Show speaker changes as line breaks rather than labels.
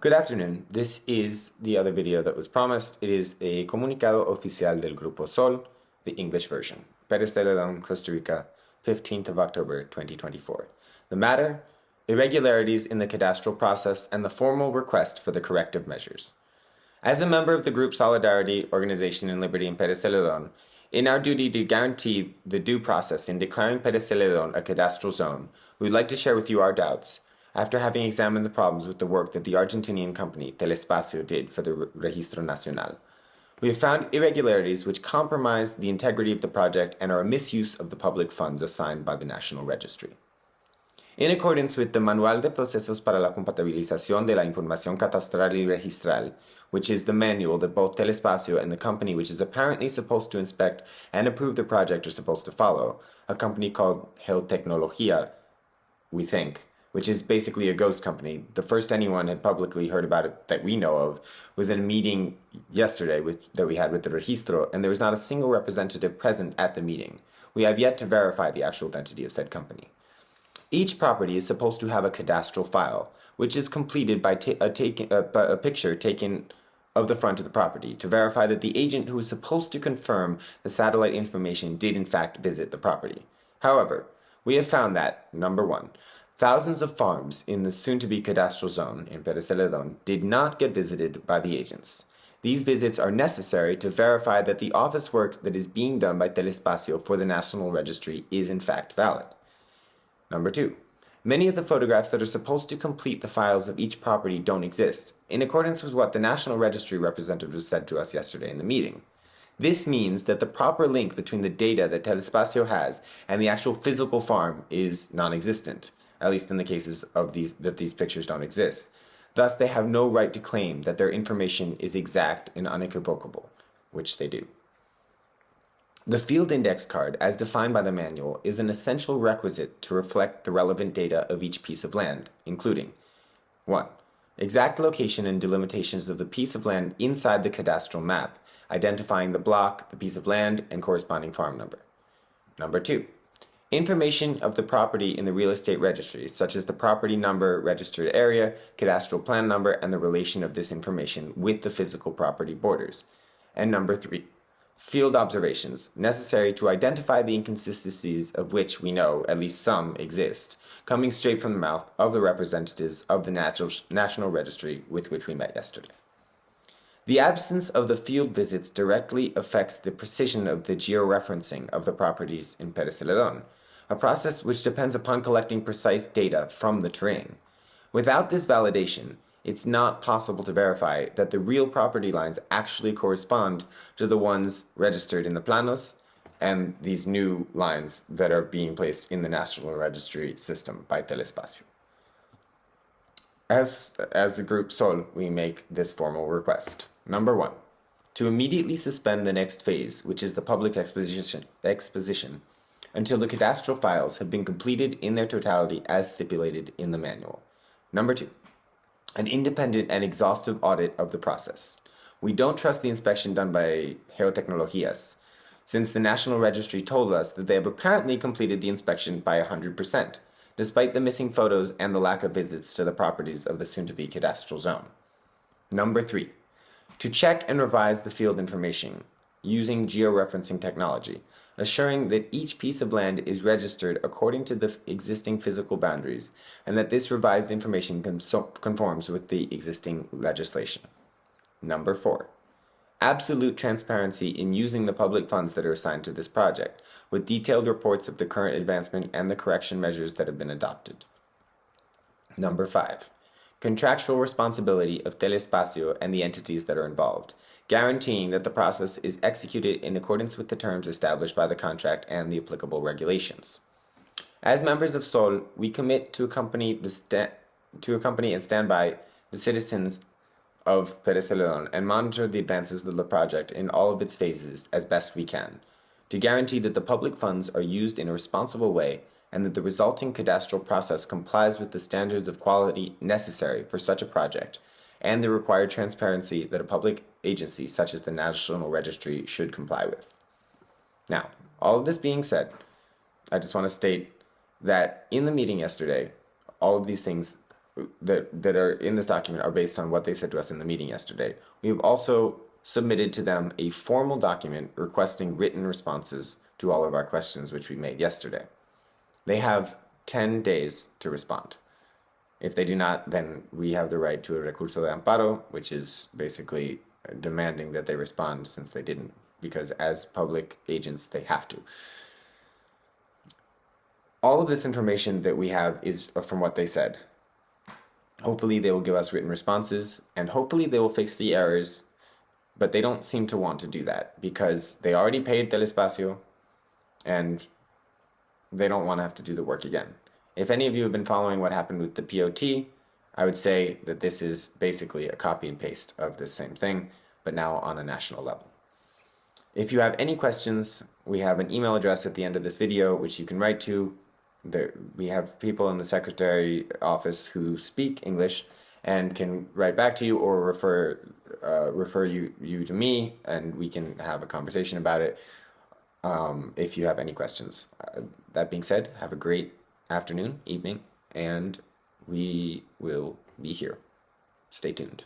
Good afternoon. This is the other video that was promised. It is a Comunicado Oficial del Grupo Sol, the English version. Pérez de León, Costa Rica, 15th of October, 2024. The matter, irregularities in the cadastral process and the formal request for the corrective measures. As a member of the group Solidarity, Organization and Liberty in Pérez de León, in our duty to guarantee the due process in declaring Pérez de León a cadastral zone, we would like to share with you our doubts after having examined the problems with the work that the Argentinian company Telespazio did for the Registro Nacional. We have found irregularities which compromise the integrity of the project and are a misuse of the public funds assigned by the National Registry. In accordance with the Manual de Procesos para la Compatibilización de la Información Catastral y Registral, which is the manual that both Telespazio and the company which is apparently supposed to inspect and approve the project are supposed to follow, a company called Geotecnología, we think, which is basically a ghost company. The first anyone had publicly heard about it that we know of was in a meeting yesterday that we had with the Registro, and there was not a single representative present at the meeting. We have yet to verify the actual identity of said company. Each property is supposed to have a cadastral file, which is completed by a picture taken of the front of the property to verify that the agent who is supposed to confirm the satellite information did in fact visit the property. However, we have found that, number one, thousands of farms in the soon-to-be cadastral zone in Pérez de León did not get visited by the agents. These visits are necessary to verify that the office work that is being done by Telespazio for the National Registry is in fact valid. Number two, many of the photographs that are supposed to complete the files of each property don't exist, in accordance with what the National Registry representative said to us yesterday in the meeting. This means that the proper link between the data that Telespazio has and the actual physical farm is non-existent, at least in the cases of these pictures don't exist. Thus, they have no right to claim that their information is exact and unequivocal, which they do. The field index card, as defined by the manual, is an essential requisite to reflect the relevant data of each piece of land, including 1. Exact location and delimitations of the piece of land inside the cadastral map, identifying the block, the piece of land, and corresponding farm number. Number 2. Information of the property in the real estate registry, such as the property number, registered area, cadastral plan number, and the relation of this information with the physical property borders. And number 3. Field observations, necessary to identify the inconsistencies of which we know at least some exist, coming straight from the mouth of the representatives of the National Registry with which we met yesterday. The absence of the field visits directly affects the precision of the georeferencing of the properties in Pérez de León, a process which depends upon collecting precise data from the terrain. Without this validation, it's not possible to verify that the real property lines actually correspond to the ones registered in the planos and these new lines that are being placed in the National Registry system by Telespazio. As the group Sol, we make this formal request. Number 1, to immediately suspend the next phase, which is the public exposition, until the cadastral files have been completed in their totality as stipulated in the manual. Number 2, an independent and exhaustive audit of the process. We don't trust the inspection done by Geotecnologías, since the National Registry told us that they have apparently completed the inspection by 100%, despite the missing photos and the lack of visits to the properties of the soon-to-be cadastral zone. Number 3, to check and revise the field information using georeferencing technology, assuring that each piece of land is registered according to the existing physical boundaries and that this revised information conforms with the existing legislation. Number 4, absolute transparency in using the public funds that are assigned to this project, with detailed reports of the current advancement and the correction measures that have been adopted. Number 5, contractual responsibility of Telespazio and the entities that are involved, guaranteeing that the process is executed in accordance with the terms established by the contract and the applicable regulations. As members of SOL, we commit to accompany and stand by the citizens of Pérez de León and monitor the advances of the project in all of its phases as best we can, to guarantee that the public funds are used in a responsible way and that the resulting cadastral process complies with the standards of quality necessary for such a project and the required transparency that a public agency such as the National Registry should comply with. Now, all of this being said, I just want to state that in the meeting yesterday, all of these things that are in this document are based on what they said to us in the meeting yesterday. We've also submitted to them a formal document requesting written responses to all of our questions which we made yesterday. They have 10 days to respond. If they do not, then we have the right to a recurso de amparo, which is basically demanding that they respond since they didn't, because as public agents, they have to. All of this information that we have is from what they said. Hopefully they will give us written responses, and hopefully they will fix the errors, but they don't seem to want to do that because they already paid Telespazio, and they don't want to have to do the work again. If any of you have been following what happened with the POT, I would say that this is basically a copy and paste of this same thing, but now on a national level. If you have any questions, we have an email address at the end of this video, which you can write to. We have people in the secretary office who speak English and can write back to you or refer you to me, and we can have a conversation about it if you have any questions. That being said, have a great afternoon, evening, and we will be here. Stay tuned.